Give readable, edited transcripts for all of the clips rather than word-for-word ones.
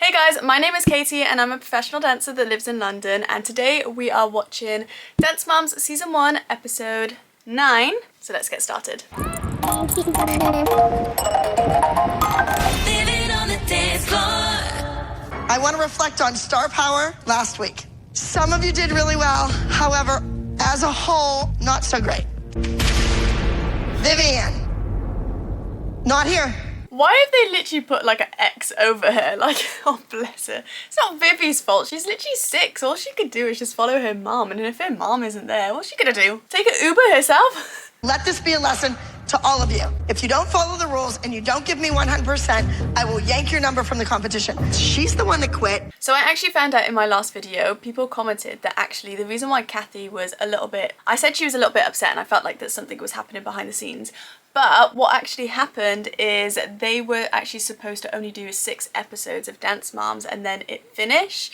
Hey guys, my name is Katie and I'm a professional dancer that lives in London, and today we are watching Dance Moms Season 1 Episode 9. So let's get started. I want to reflect on star power last week. Some of you did really well, however, as a whole, not so great. Vivian, not here. Why have they literally put like an X over her? Like, oh bless her. It's not Vivi's fault, she's literally 6. All she could do is just follow her mom, and if her mom isn't there, what's she gonna do? Take an Uber herself? Let this be a lesson to all of you. If you don't follow the rules and you don't give me 100%, I will yank your number from the competition. She's the one that quit. So I actually found out in my last video, people commented that actually the reason why Kathy was a little bit, I said she was a little bit upset and I felt like that something was happening behind the scenes. But what actually happened is they were actually supposed to only do 6 episodes of Dance Moms and then it finish.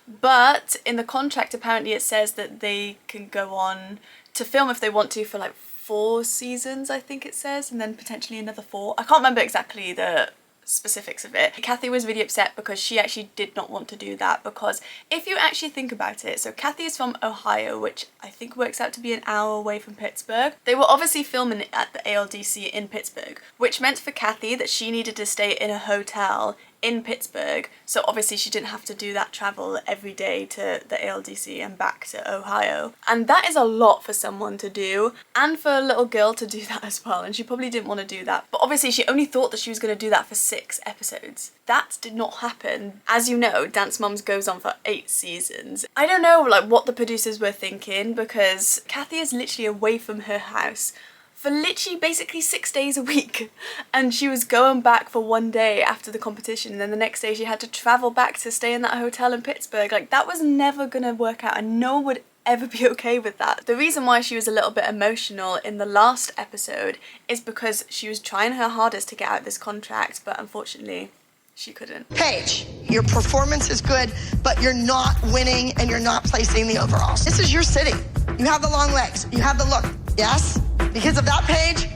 But in the contract, apparently it says that they can go on to film if they want to for like 4 seasons, I think it says, and then potentially another 4. I can't remember exactly the specifics of it. Kathy was really upset because she actually did not want to do that, because if you actually think about it, so Kathy is from Ohio, which I think works out to be an hour away from Pittsburgh. They were obviously filming it at the ALDC in Pittsburgh, which meant for Kathy that she needed to stay in a hotel in Pittsburgh, so obviously she didn't have to do that travel every day to the ALDC and back to Ohio. And that is a lot for someone to do, and for a little girl to do that as well, and she probably didn't want to do that. But obviously she only thought that she was going to do that for 6 episodes. That did not happen. As you know, Dance Moms goes on for 8 seasons. I don't know like what the producers were thinking, because Kathy is literally away from her house for literally basically 6 days a week, and she was going back for 1 day after the competition, and then the next day she had to travel back to stay in that hotel in Pittsburgh. Like, that was never gonna work out, and no one would ever be okay with that. The reason why she was a little bit emotional in the last episode is because she was trying her hardest to get out this contract, but unfortunately she couldn't. Paige, your performance is good, but you're not winning and you're not placing the overalls. This is your city. You have the long legs, you have the look, yes? Because of that, Paige,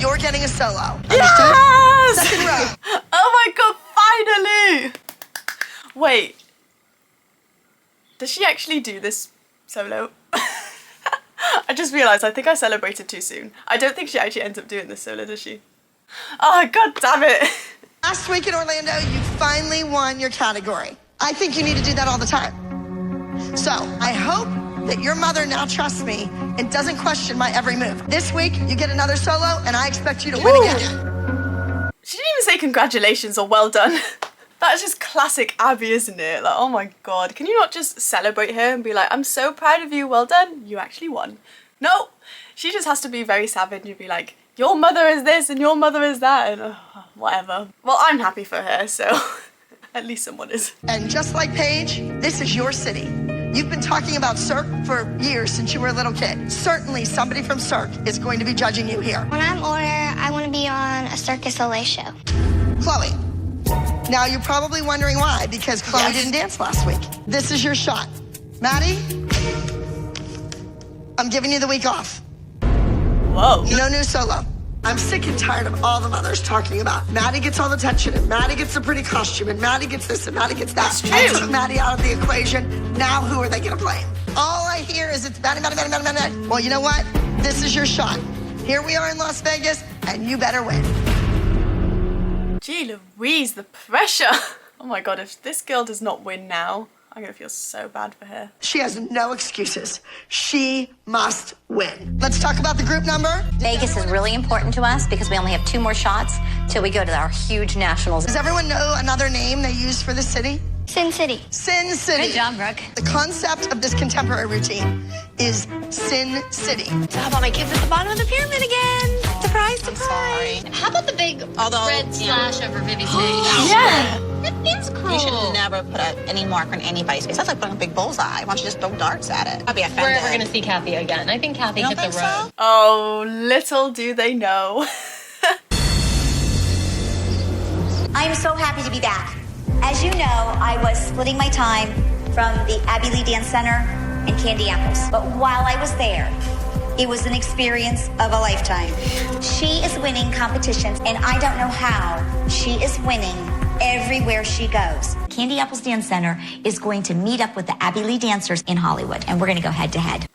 you're getting a solo. Understood? Yes! Second row. Oh my god, finally! Wait. Does she actually do this solo? I just realised, I think I celebrated too soon. I don't think she actually ends up doing this solo, does she? Oh, god damn it. Last week in Orlando, you finally won your category. I think you need to do that all the time. So, I hope that your mother now trusts me and doesn't question my every move. This week, you get another solo, and I expect you to win again. She didn't even say congratulations or well done. That's just classic Abby, isn't it? Like, oh my god, can you not just celebrate her and be like, I'm so proud of you, well done, you actually won. No, she just has to be very savage and be like, your mother is this and your mother is that, and whatever. Well, I'm happy for her, so at least someone is. And just like Paige, this is your city. You've been talking about Cirque for years, since you were a little kid. Certainly somebody from Cirque is going to be judging you here. When I'm older, I want to be on a Cirque Soleil show. Chloe. Now you're probably wondering why, because Chloe didn't dance last week. This is your shot. Maddie, I'm giving you the week off. Whoa. No new solo. I'm sick and tired of all the mothers talking about Maddie gets all the attention, and Maddie gets the pretty costume, and Maddie gets this, and Maddie gets that. That's true. I took Maddie out of the equation. Now who are they going to blame? All I hear is it's Maddie, Maddie, Maddie, Maddie, Maddie. Well, you know what? This is your shot. Here we are in Las Vegas, and you better win. Gee Louise, the pressure. Oh my god, if this girl does not win now, I'm gonna feel so bad for her. She has no excuses. She must win. Let's talk about the group number. Vegas is really important to us because we only have 2 more shots till we go to our huge nationals. Does everyone know another name they use for the city? Sin City. Sin City. Good job, Brooke. The concept of this contemporary routine is Sin City. So how about my kids at the bottom of the pyramid again? Surprise, surprise. How about the big red slash over Vivi's face? Yeah! That is cool. You should never put any mark on anybody's face. That's like putting a big bullseye. Why don't you just throw darts at it? I'd be offended. We're never going to see Kathy again. I think Kathy You hit don't the think road. so? Oh, little do they know. I'm so happy to be back. As you know, I was splitting my time from the Abby Lee Dance Center and Candy Apples. But while I was there, it was an experience of a lifetime. She is winning competitions, and I don't know how she is winning everywhere she goes. Candy Apple's Dance Center is going to meet up with the Abby Lee dancers in Hollywood, and we're going to go head to head.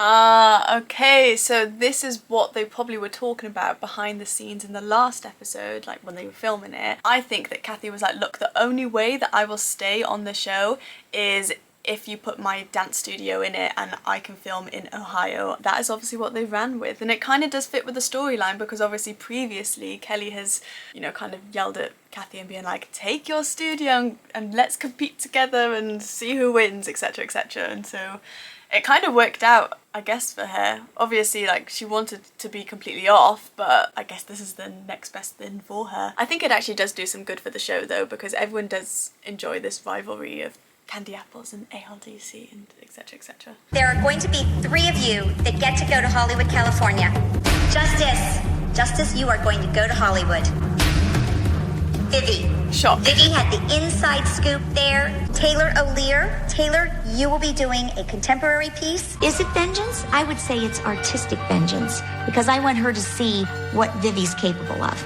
Okay, so this is what they probably were talking about behind the scenes in the last episode, like when they were filming it. I think that Kathy was like, look, the only way that I will stay on the show is if you put my dance studio in it and I can film in Ohio. That is obviously what they ran with, and it kind of does fit with the storyline, because obviously previously Kelly has, you know, kind of yelled at Kathy and being like, take your studio and let's compete together and see who wins, etc, etc. And so it kind of worked out, I guess, for her. Obviously, like, she wanted to be completely off, but I guess this is the next best thing for her. I think it actually does do some good for the show though, because everyone does enjoy this rivalry of Candy Apples and ALDC and etc, etc. There are going to be 3 of you that get to go to Hollywood, California. Justice, you are going to go to Hollywood. Vivi. Shock. Vivi had the inside scoop there. Taylor O'Lear. Taylor, you will be doing a contemporary piece. Is it vengeance? I would say it's artistic vengeance, because I want her to see what Vivi's capable of.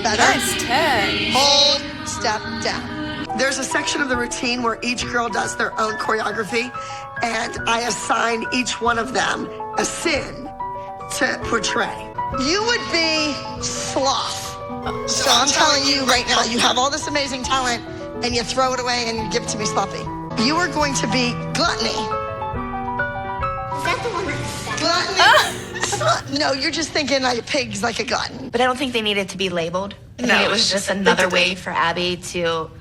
Better. Nice turn. Hold, step down. There's a section of the routine where each girl does their own choreography, and I assign each one of them a sin to portray. You would be sloth. So I'm telling you right now, you have all this amazing talent, and you throw it away and you give it to me sloppy. You are going to be gluttony. Is that the one that's Gluttony. No, you're just thinking like a pig's like a glutton. But I don't think they needed to be labeled. I think it was just another way for Abby to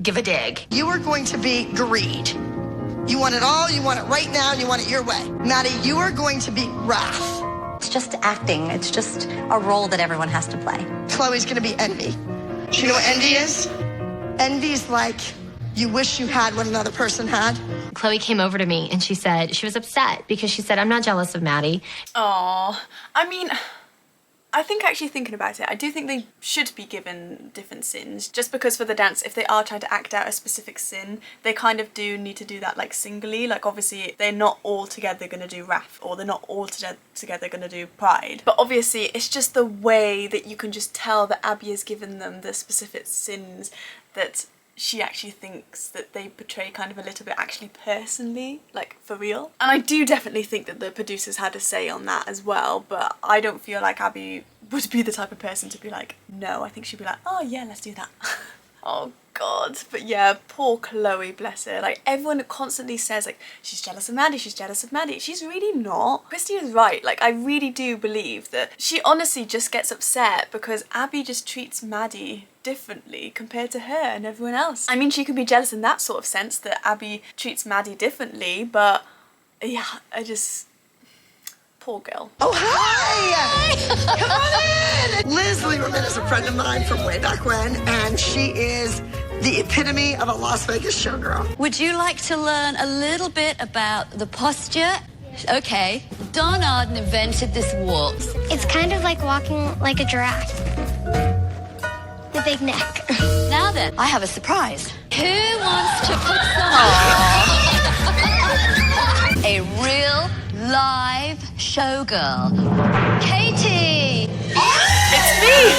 give a dig. You are going to be greed. You want it all, you want it right now, and you want it your way. Maddie, you are going to be wrath. It's just acting. It's just a role that everyone has to play. Chloe's gonna be envy. You know what envy is? Envy's like you wish you had what another person had. Chloe came over to me and she said she was upset because she said, I'm not jealous of Maddie. Aw, I mean, I think actually thinking about it, I do think they should be given different sins, just because for the dance, if they are trying to act out a specific sin, they kind of do need to do that like singly. Like obviously they're not all together going to do wrath, or they're not all together going to do pride. But obviously it's just the way that you can just tell that Abby has given them the specific sins that she actually thinks that they portray kind of a little bit actually personally, like for real. And I do definitely think that the producers had a say on that as well, but I don't feel like Abby would be the type of person to be like, no. I think she'd be like, oh yeah, let's do that. Oh god. But yeah, poor Chloe, bless her. Like everyone constantly says like, she's jealous of Maddie, she's jealous of Maddie. She's really not. Christy is right. Like I really do believe that she honestly just gets upset because Abby just treats Maddie differently compared to her and everyone else. I mean, she can be jealous in that sort of sense that Abby treats Maddie differently, but yeah, I just... Poor girl. Oh, hi! Come on in! Liz Lieberman is a friend of mine from way back when, and she is the epitome of a Las Vegas showgirl. Would you like to learn a little bit about the posture? Okay, Don Arden invented this waltz. It's kind of like walking like a giraffe. The big neck. Now then, I have a surprise. Who wants to put some a real live showgirl? Katie! It's me!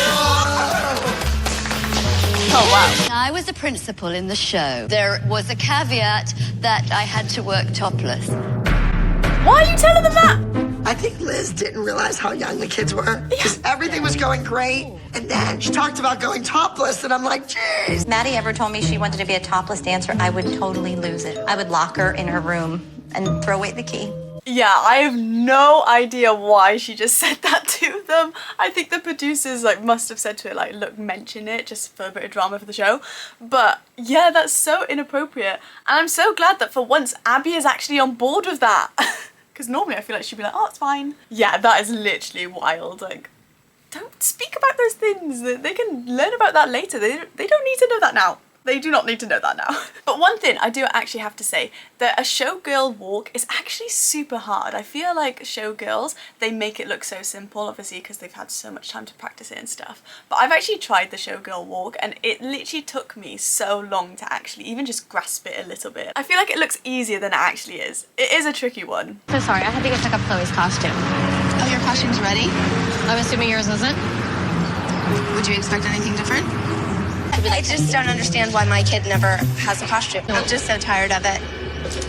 Oh wow. I was a principal in the show. There was a caveat that I had to work topless. Why are you telling them that? I think Liz didn't realize how young the kids were, because everything was going great, and then she talked about going topless, and I'm like, jeez. Maddie ever told me she wanted to be a topless dancer, I would totally lose it. I would lock her in her room and throw away the key. Yeah, I have no idea why she just said that to them. I think the producers like must have said to her like, look, mention it just for a bit of drama for the show. But yeah, that's so inappropriate. And I'm so glad that for once Abby is actually on board with that. Because normally I feel like she'd be like, oh, it's fine. Yeah, that is literally wild. Like, don't speak about those things. They can learn about that later. They don't need to know that now. They do not need to know that now. But one thing I do actually have to say, that a showgirl walk is actually super hard. I feel like showgirls, they make it look so simple, obviously because they've had so much time to practice it and stuff. But I've actually tried the showgirl walk and it literally took me so long to actually even just grasp it a little bit. I feel like it looks easier than it actually is. It is a tricky one. So sorry, I had to go pick up Chloe's costume. Oh, your costume's ready? I'm assuming yours isn't? Would you expect anything different? I just don't understand why my kid never has a costume. I'm just so tired of it.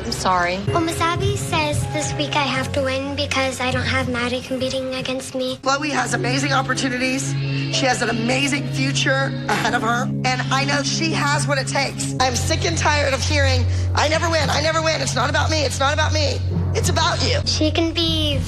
I'm sorry. Well, Miss Abby says this week I have to win because I don't have Maddie competing against me. Chloe has amazing opportunities. She has an amazing future ahead of her. And I know she has what it takes. I'm sick and tired of hearing, I never win, I never win. It's not about me, it's not about me. It's about you. She can be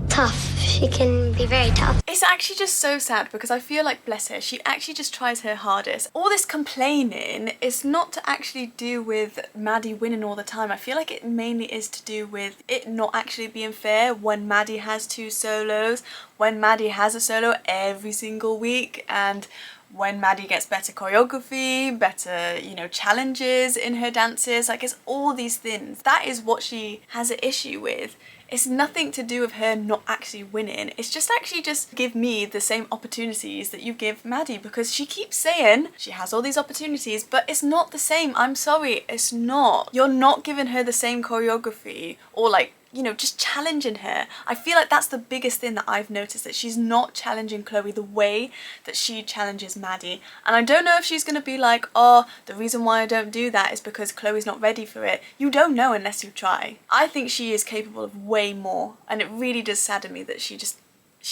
tough. She can be very tough. It's actually just so sad because I feel like, bless her, she actually just tries her hardest. All this complaining is not to actually do with Maddie winning all the time. I feel like it mainly is to do with it not actually being fair when Maddie has 2 solos, when Maddie has a solo every single week, and when Maddie gets better choreography, better, you know, challenges in her dances. Like, it's all these things. That is what she has an issue with. It's nothing to do with her not actually winning. It's just actually just give me the same opportunities that you give Maddie, because she keeps saying she has all these opportunities, but it's not the same. I'm sorry, it's not. You're not giving her the same choreography or, like, you know, just challenging her. I feel like that's the biggest thing that I've noticed, that she's not challenging Chloe the way that she challenges Maddie. And I don't know if she's going to be like, oh, the reason why I don't do that is because Chloe's not ready for it. You don't know unless you try. I think she is capable of way more, and it really does sadden me that she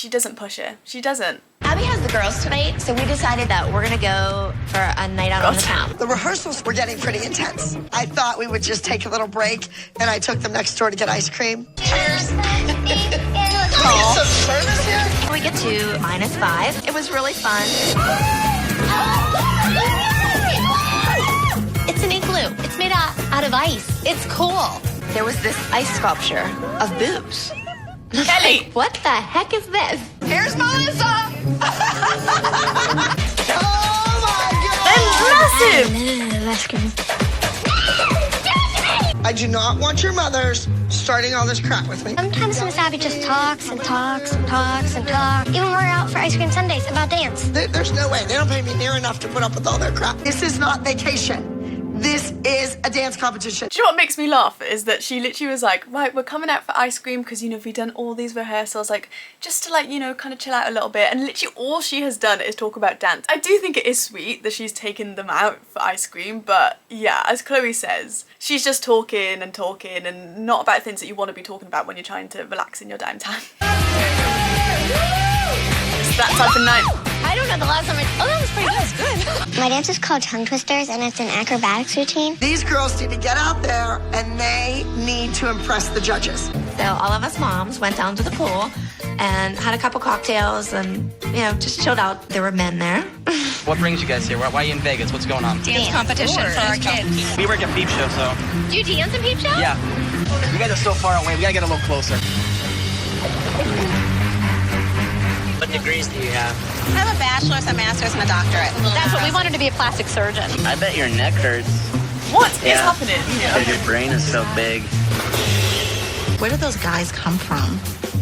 doesn't push her. She doesn't. Abby has the girls tonight, so we decided that we're gonna go for a night out on the town. The rehearsals were getting pretty intense. I thought we would just take a little break, and I took them next door to get ice cream. Cheers. Can we get some service here? We get to -5. It was really fun. It's an igloo. It's made out of ice. It's cool. There was this ice sculpture of boobs. Kelly! What the heck is this? Here's Melissa! Oh my They're God! massive! Ice cream. I do not want your mothers starting all this crap with me. Sometimes Miss Abby just talks and talks and talks and talks. Even we're out for ice cream Sundays about dance. There's no way. They don't pay me near enough to put up with all their crap. This is not vacation. This is a dance competition. Do you know what makes me laugh is that she literally was like, right, we're coming out for ice cream because, you know, we've done all these rehearsals, like, just to, like, you know, kind of chill out a little bit. And literally all she has done is talk about dance. I do think it is sweet that she's taken them out for ice cream, but yeah, as Chloe says, she's just talking and talking and not about things that you want to be talking about when you're trying to relax in your downtime. It's that type of night. I don't know the last time that was pretty good. It's good. My dance is called tongue twisters, and it's an acrobatics routine. These girls need to get out there and they need to impress the judges. So all of us moms went down to the pool and had a couple cocktails and, you know, just chilled out. There were men there. What brings you guys here? Why are you in Vegas? What's going on? Dance competition for our kids. We work at Peep Show, so... Do you dance in Peep Show? Yeah. You guys are so far away. We gotta get a little closer. What degrees do you have? I have a bachelor's, a master's, and a doctorate. That's what we wanted to be a plastic surgeon. I bet your neck hurts. What is happening? Because your brain is so big. Where do those guys come from?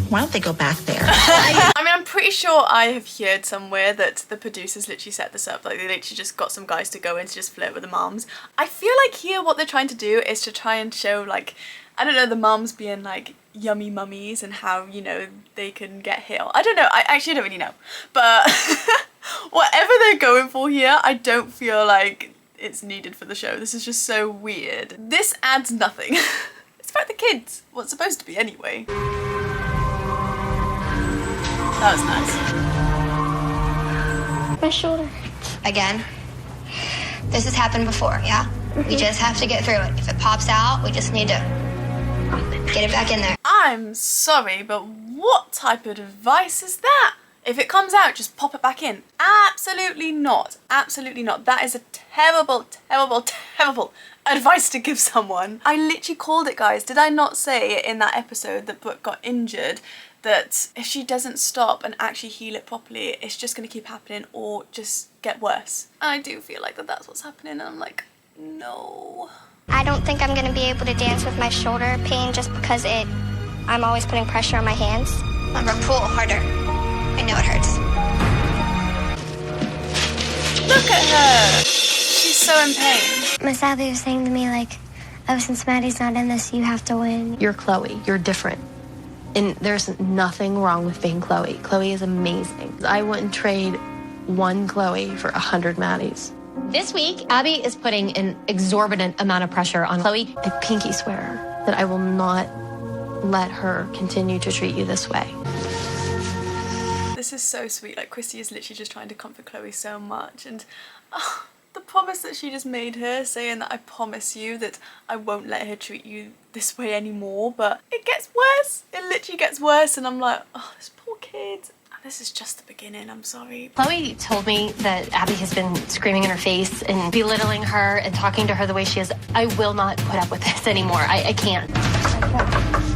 Why don't they go back there? I mean, I'm pretty sure I have heard somewhere that the producers literally set this up. Like, they literally just got some guys to go in to just flirt with the moms. I feel like here what they're trying to do is to try and show, like, I don't know, the moms being, like, yummy mummies and how, you know, they can get hit. I don't know. I actually don't really know. But whatever they're going for here, I don't feel like it's needed for the show. This is just so weird. This adds nothing. It's about the kids. What's supposed to be anyway. That was nice. My shoulder. Again, this has happened before, yeah? We just have to get through it. If it pops out, we just need to get it back in there. I'm sorry, but what type of advice is that? If it comes out, just pop it back in. Absolutely not. Absolutely not. That is a terrible, terrible, terrible advice to give someone. I literally called it, guys. Did I not say in that episode that Brooke got injured that if she doesn't stop and actually heal it properly, it's just going to keep happening or just get worse? And I do feel like that's what's happening, and I'm like, no. I don't think I'm going to be able to dance with my shoulder pain just because I'm always putting pressure on my hands. Remember, pull harder. I know it hurts. Look at her. She's so in pain. Miss Abby was saying to me, like, oh, since Maddie's not in this, you have to win. You're Chloe. You're different. And there's nothing wrong with being Chloe. Chloe is amazing. I wouldn't trade one Chloe for 100 Maddies. This week, Abby is putting an exorbitant amount of pressure on Chloe. I pinky swear that I will not let her continue to treat you this way. This is so sweet. Like, Christy is literally just trying to comfort Chloe so much, and the promise that she just made her, saying that I promise you that I won't let her treat you this way anymore, but it gets worse. It literally gets worse, and I'm like, oh, this poor kid. This is just the beginning, I'm sorry. Chloe told me that Abby has been screaming in her face and belittling her and talking to her the way she is. I will not put up with this anymore. I can't.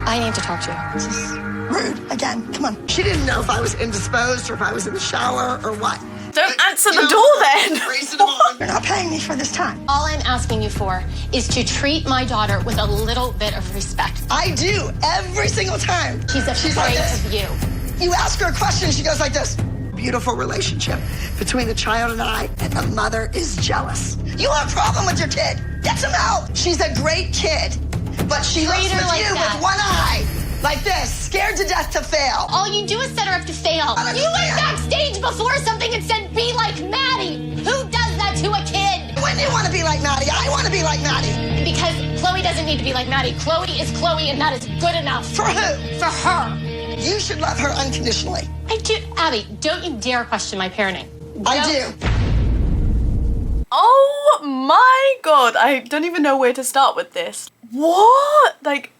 I need to talk to you. This is rude. Again, come on. She didn't know if I was indisposed or if I was in the shower or what. Don't answer the door then. Reasonable. You're not paying me for this time. All I'm asking you for is to treat my daughter with a little bit of respect. I do, every single time. She's afraid like this. of you. You ask her a question, she goes like this. Beautiful relationship between the child and I, and the mother is jealous. You have a problem with your kid. Get some help. She's a great kid, but she looks with like you that. with one eye. Like this, scared to death to fail. All you do is set her up to fail. You went backstage before something and said, be like Maddie. Who does that to a kid? When do you want to be like Maddie? I want to be like Maddie. Because Chloe doesn't need to be like Maddie. Chloe is Chloe, and that is good enough. For who? For her. You should love her unconditionally. I do. Abby, don't you dare question my parenting. I do. Oh my god, I don't even know where to start with this. What? Like,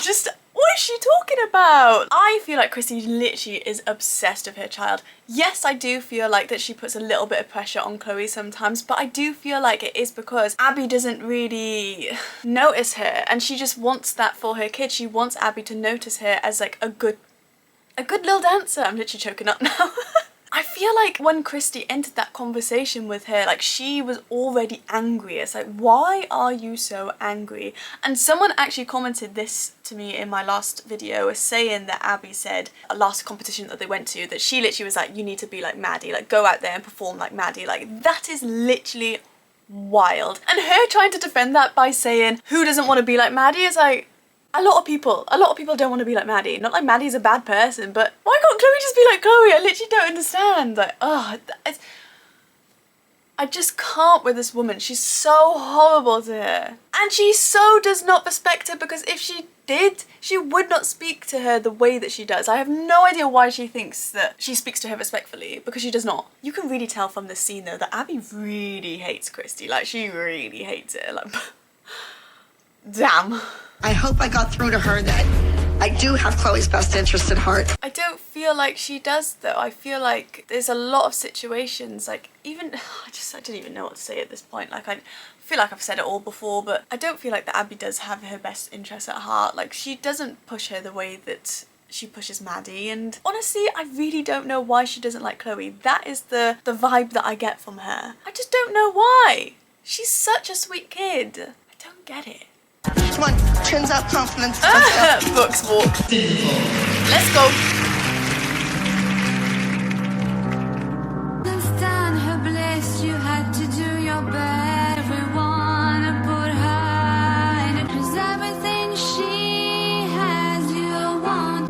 just, what is she talking about? I feel like Christy literally is obsessed with her child. Yes, I do feel like that she puts a little bit of pressure on Chloe sometimes, but I do feel like it is because Abby doesn't really notice her, and she just wants that for her kid. She wants Abby to notice her as like a good little dancer. I'm literally choking up now. I feel like when Christy entered that conversation with her, like, she was already angry. It's like, why are you so angry? And someone actually commented this to me in my last video, saying that Abby said, a last competition that they went to, that she literally was like, you need to be like Maddie, like, go out there and perform like Maddie. Like, that is literally wild. And her trying to defend that by saying, who doesn't want to be like Maddie, is like, a lot of people don't want to be like Maddie. Not like Maddie's a bad person, but why can't Chloe just be like Chloe? I literally don't understand. Like, oh, I just can't with this woman. She's so horrible to her. And she so does not respect her, because if she did, she would not speak to her the way that she does. I have no idea why she thinks that she speaks to her respectfully, because she does not. You can really tell from this scene though that Abby really hates Christy. Like, she really hates her. Like, damn. I hope I got through to her that I do have Chloe's best interest at heart. I don't feel like she does though. I feel like there's a lot of situations, like, even, I don't even know what to say at this point. Like, I feel like I've said it all before, but I don't feel like that Abby does have her best interests at heart. Like, she doesn't push her the way that she pushes Maddie, and honestly, I really don't know why she doesn't like Chloe. That is the vibe that I get from her. I just don't know why. She's such a sweet kid. I don't get it. Come on, chins up, confidence. Brooke's walk. Let's go. You had to do your best. Everyone put her in it. 'Cause everything she has, you want.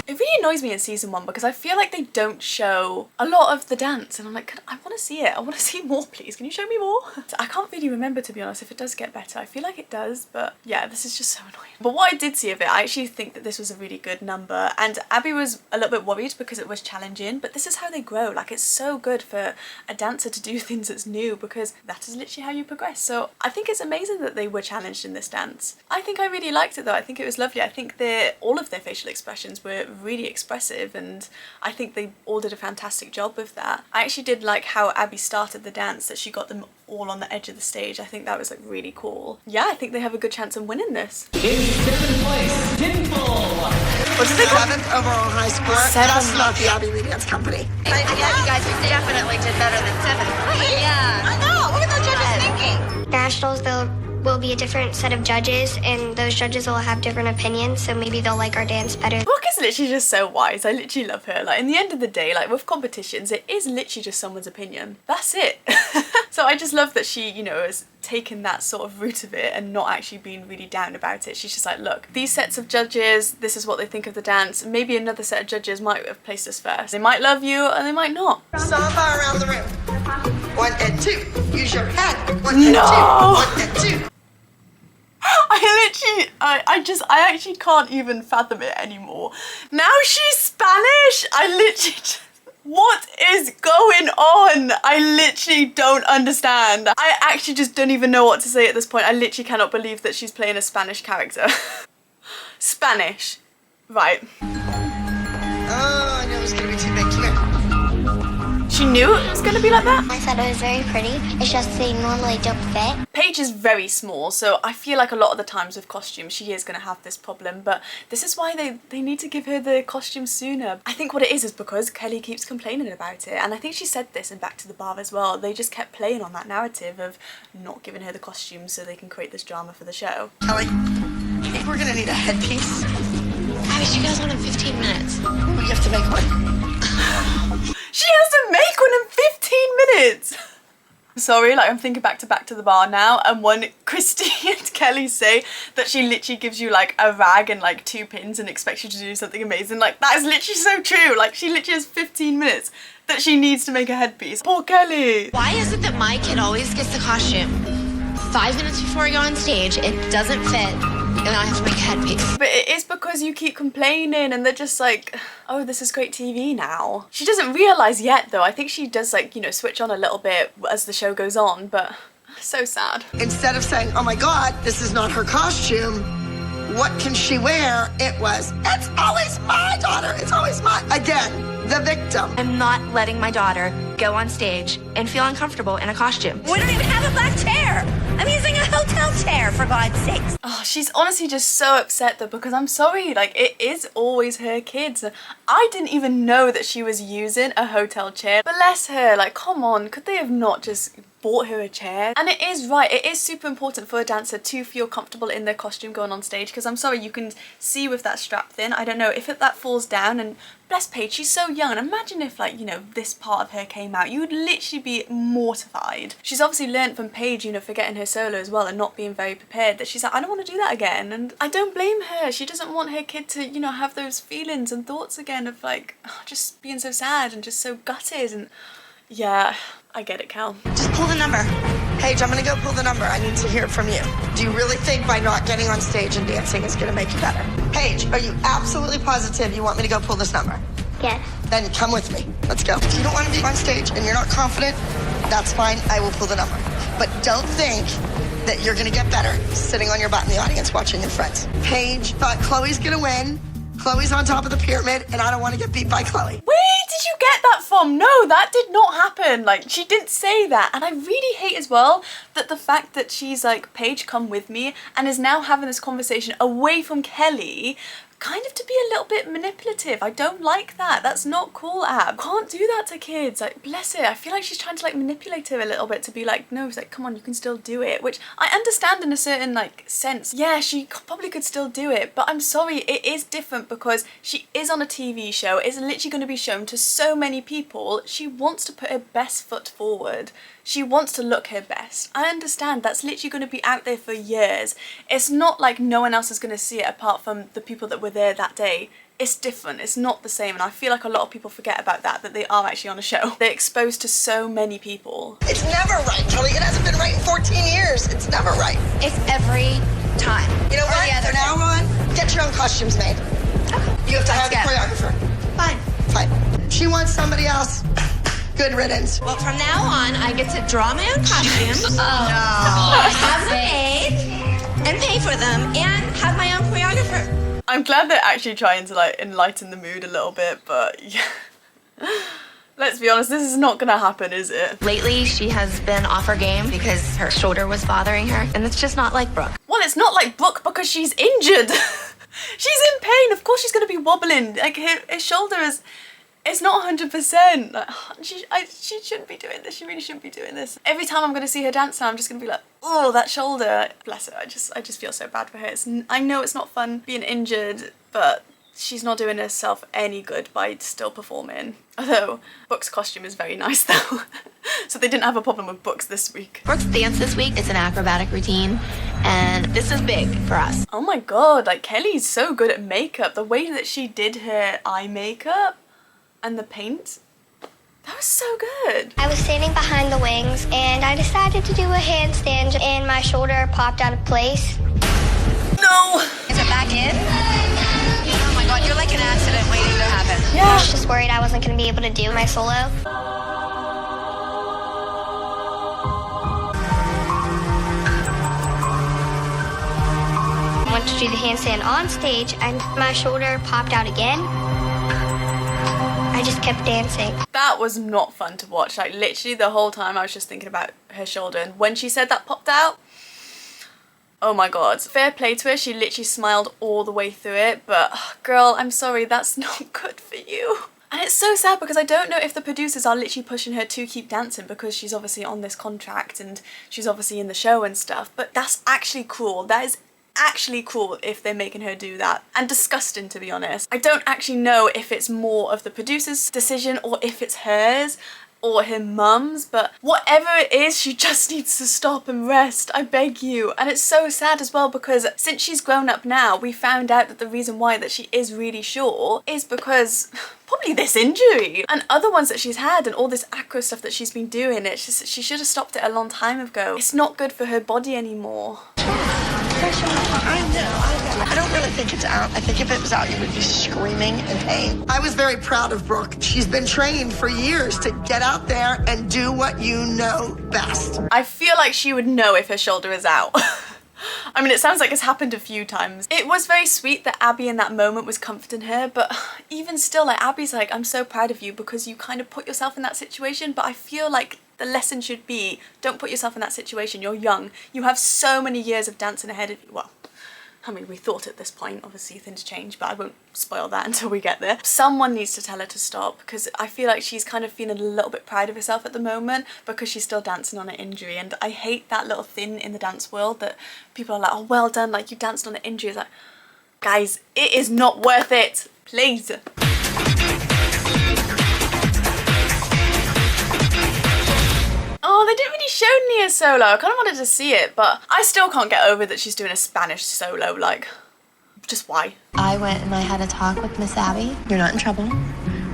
It really annoys me in season 1 because I feel like they don't show a lot of the dance, and I'm like, I want to see it. I want to see more, please. Can you show me more? I can't really remember, to be honest, if it does get better. I feel like it does, but yeah, this is just so annoying. But what I did see of it, I actually think that this was a really good number, and Abby was a little bit worried because it was challenging, but this is how they grow. Like, it's so good for a dancer to do things that's new, because that is literally how you progress. So I think it's amazing that they were challenged in this dance. I think I really liked it though. I think it was lovely. I think all of their facial expressions were really expressive, and I think they all did a fantastic job with that. I actually did like how Abby started the dance, that she got them all on the edge of the stage. I think that was like really cool. Yeah, I think they have a good chance of winning this. In 7th place, Dimple. What did they call? 7th overall high score. That's not the Abby Lee Dance Company. Yeah, you guys definitely did better than 7th place. Yeah. I know. What are the judges thinking? Nationals, there will be a different set of judges, and those judges will have different opinions, so maybe they'll like our dance better. Brooke is literally just so wise. I literally love her. Like, in the end of the day, like with competitions, it is literally just someone's opinion. That's it. So I just love that she, you know, has taken that sort of route of it and not actually being really down about it. She's just like, look, these sets of judges, this is what they think of the dance. Maybe another set of judges might have placed us first. They might love you and they might not. Samba around the room. 1 and 2. Use your head. 1 and 2. 1 and 2. I actually can't even fathom it anymore. Now she's Spanish. What is going on? I literally don't understand. I actually just don't even know what to say at this point. I literally cannot believe that she's playing a Spanish character. Spanish. Right. Oh, I knew it was gonna be too big. Come here. She knew it was gonna be like that? I thought it was very pretty. It's just they normally don't fit. Paige is very small, so I feel like a lot of the times with costumes she is going to have this problem, but this is why they need to give her the costume sooner. I think what it is because Kelly keeps complaining about it, and I think she said this in Back to the Bar as well. They just kept playing on that narrative of not giving her the costume so they can create this drama for the show. Kelly, I think we're gonna need a headpiece. Abby, she goes on in 15 minutes. We have to make one. She has to make one in 15 minutes! Sorry, like I'm thinking back to the Bar now, and when Christy and Kelly say that she literally gives you like a rag and like 2 pins and expects you to do something amazing, like that is literally so true. Like she literally has 15 minutes that she needs to make a headpiece. Poor Kelly! Why is it that my kid always gets the costume 5 minutes before I go on stage, it doesn't fit, and I have to make a headpiece? But it is because you keep complaining and they're just like, oh, this is great TV now. She doesn't realise yet though. I think she does like, you know, switch on a little bit as the show goes on, but so sad. Instead of saying, oh my God, this is not her costume, what can she wear? It was, it's always my daughter, it's always mine. Again, the victim. I'm not letting my daughter go on stage and feel uncomfortable in a costume. We don't even have a black chair. I'm using a hotel chair, for God's sakes. Oh, she's honestly just so upset though, because I'm sorry, like it is always her kids. I didn't even know that she was using a hotel chair. Bless her, like come on, could they have not just bought her a chair? And it is right, it is super important for a dancer to feel comfortable in their costume going on stage, because I'm sorry, you can see with that strap thing, I don't know, if that falls down, and bless Paige, she's so young, and imagine if like, you know, this part of her came out, you would literally be mortified. She's obviously learnt from Paige, you know, forgetting her solo as well and not being very prepared, that she's like, I don't want to do that again, and I don't blame her. She doesn't want her kid to, you know, have those feelings and thoughts again of like, just being so sad and just so gutted, and yeah, I get it, Cal. Just pull the number. Paige, I'm gonna go pull the number. I need to hear it from you. Do you really think by not getting on stage and dancing is gonna make you better? Paige, are you absolutely positive you want me to go pull this number? Yes. Then come with me. Let's go. If you don't want to be on stage and you're not confident, that's fine. I will pull the number. But don't think that you're gonna get better sitting on your butt in the audience watching your friends. Paige thought Chloe's gonna win. Chloe's on top of the pyramid, and I don't want to get beat by Chloe. Where did you get that from? No, that did not happen. Like, she didn't say that. And I really hate as well that the fact that she's like, Paige, come with me, and is now having this conversation away from Kelly, kind of to be a little bit manipulative. I don't like that. That's not cool, Ab. Can't do that to kids. Like, bless her. I feel like she's trying to like manipulate her a little bit to be like, no, it's like, come on, you can still do it. Which I understand in a certain like sense. Yeah, she probably could still do it, but I'm sorry, it is different because she is on a TV show. It's literally going to be shown to so many people. She wants to put her best foot forward. She wants to look her best. I understand that's literally going to be out there for years. It's not like no one else is going to see it apart from the people that were there that day. It's different, it's not the same, and I feel like a lot of people forget about that they are actually on a show. They're exposed to so many people. It's never right, Kelly. It hasn't been right in 14 years. It's never right. It's every time. You know what? From now on, get your own costumes made. Okay. You have to hire the choreographer. Fine. She wants somebody else. Good riddance. Well, from now on, I get to draw my own costumes, have them made, and pay for them, and have my own choreographer. I'm glad they're actually trying to like enlighten the mood a little bit, but yeah. Let's be honest, this is not gonna happen, is it? Lately, she has been off her game because her shoulder was bothering her, and it's just not like Brooke. Well, it's not like Brooke because she's injured. She's in pain. Of course she's gonna be wobbling. Like her shoulder is... It's not 100%. Like, she shouldn't be doing this. She really shouldn't be doing this. Every time I'm going to see her dance now, I'm just going to be like, oh, that shoulder. Bless her. I just feel so bad for her. I know it's not fun being injured, but she's not doing herself any good by still performing. Although Brooke's costume is very nice though. So they didn't have a problem with Brooke's this week. Brooke's dance this week is an acrobatic routine, and this is big for us. Oh my god, like Kelly's so good at makeup. The way that she did her eye makeup and the paint, that was so good. I was standing behind the wings and I decided to do a handstand and my shoulder popped out of place. No! Is it back in? Oh my god, you're like an accident waiting to happen. Yeah. I was just worried I wasn't going to be able to do my solo. I went to do the handstand on stage and my shoulder popped out again. I just kept dancing. That was not fun to watch. Like literally the whole time I was just thinking about her shoulder, and when she said that popped out, oh my god. Fair play to her, she literally smiled all the way through it, but girl, I'm sorry, that's not good for you. And it's so sad because I don't know if the producers are literally pushing her to keep dancing because she's obviously on this contract and she's obviously in the show and stuff, but that's actually cruel. That is actually cruel if they're making her do that, and disgusting to be honest. I don't actually know if it's more of the producer's decision or if it's hers or her mum's, but whatever it is, she just needs to stop and rest, I beg you. And it's so sad as well because since she's grown up now, we found out that the reason why that she is really short is because probably this injury and other ones that she's had and all this acro stuff that she's been doing. It's just, she should have stopped it a long time ago. It's not good for her body anymore. I know. I don't really think it's out. I think if it was out, you would be screaming in pain. I was very proud of Brooke. She's been trained for years to get out there and do what you know best. I feel like she would know if her shoulder is out. I mean, it sounds like it's happened a few times. It was very sweet that Abby in that moment was comforting her, but even still, like Abby's like, I'm so proud of you because you kind of put yourself in that situation, but I feel like the lesson should be, don't put yourself in that situation. You're young. You have so many years of dancing ahead of you. Well, I mean, we thought at this point, obviously things change, but I won't spoil that until we get there. Someone needs to tell her to stop because I feel like she's kind of feeling a little bit proud of herself at the moment because she's still dancing on an injury. And I hate that little thing in the dance world that people are like, oh, well done, like you danced on an injury. It's like, guys, it is not worth it, please. Oh, they didn't really show Nia's solo. I kind of wanted to see it, but I still can't get over that she's doing a Spanish solo. Like, just why? I went and I had a talk with Miss Abby. You're not in trouble.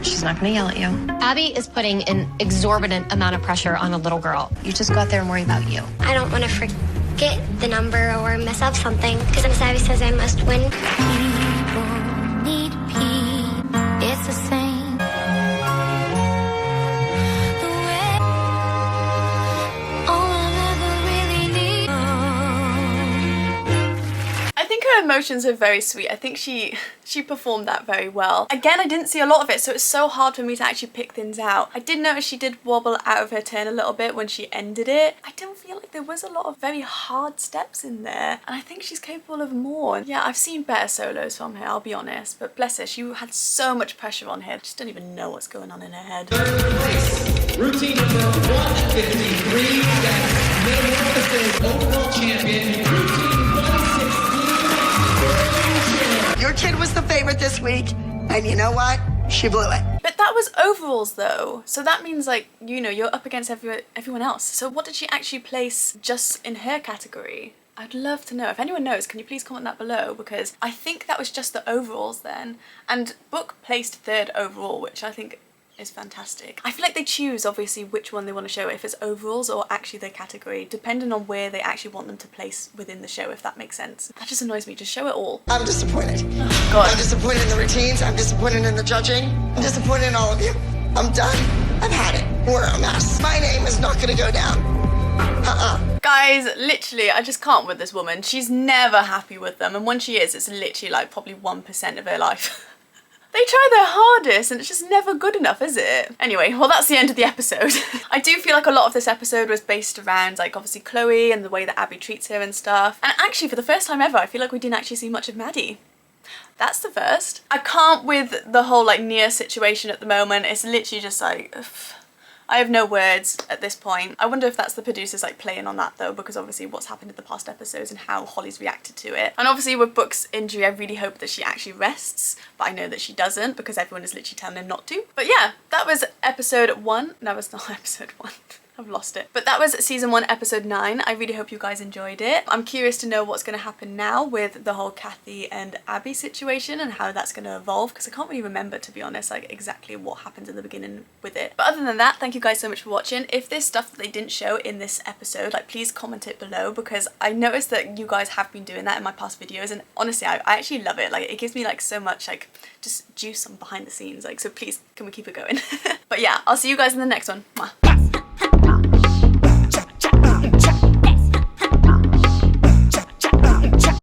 She's not going to yell at you. Abby is putting an exorbitant amount of pressure on a little girl. You just go out there and worry about you. I don't want to forget the number or mess up something because Miss Abby says I must win. People need peace. It's the same. Her emotions are very sweet. I think she performed that very well. Again, I didn't see a lot of it, so it's so hard for me to actually pick things out. I did notice she did wobble out of her turn a little bit when she ended it. I don't feel like there was a lot of very hard steps in there, and I think she's capable of more. Yeah, I've seen better solos from her, I'll be honest, but bless her, she had so much pressure on her. I just don't even know what's going on in her head. Third place, routine number 153, that's Metamorphosis overall champion, routine 116. Your kid was the favorite this week, and you know what? She blew it. But that was overalls though, so that means like, you know, you're up against everyone else. So what did she actually place just in her category? I'd love to know. If anyone knows, can you please comment that below, because I think that was just the overalls then. And Brooke placed 3rd overall, which I think is fantastic. I feel like they choose obviously which one they want to show, if it's overalls or actually their category, depending on where they actually want them to place within the show, if that makes sense. That just annoys me. Just show it all. I'm disappointed. Oh, God. I'm disappointed in the routines. I'm disappointed in the judging. I'm disappointed in all of you. I'm done. I've had it. We're a mess. My name is not going to go down. Guys, literally, I just can't with this woman. She's never happy with them, and when she is, it's literally like probably 1% of her life. They try their hardest and it's just never good enough, is it? Anyway, well, that's the end of the episode. I do feel like a lot of this episode was based around like obviously Chloe and the way that Abby treats her and stuff. And actually, for the first time ever, I feel like we didn't actually see much of Maddie. That's the first. I can't with the whole like Nia situation at the moment. It's literally just like, I have no words at this point. I wonder if that's the producers like playing on that though, because obviously what's happened in the past episodes and how Holly's reacted to it. And obviously with Brooke's injury, I really hope that she actually rests, but I know that she doesn't because everyone is literally telling her not to. But yeah, that was episode 1. No, it's not episode 1. I've lost it. But that was season 1, episode 9. I really hope you guys enjoyed it. I'm curious to know what's going to happen now with the whole Kathy and Abby situation and how that's going to evolve, because I can't really remember, to be honest, like exactly what happens in the beginning with it. But other than that, thank you guys so much for watching. If there's stuff that they didn't show in this episode, like please comment it below, because I noticed that you guys have been doing that in my past videos, and honestly I actually love it. Like it gives me like so much like just juice on behind the scenes, like, so please can we keep it going. But yeah, I'll see you guys in the next one. Mwah.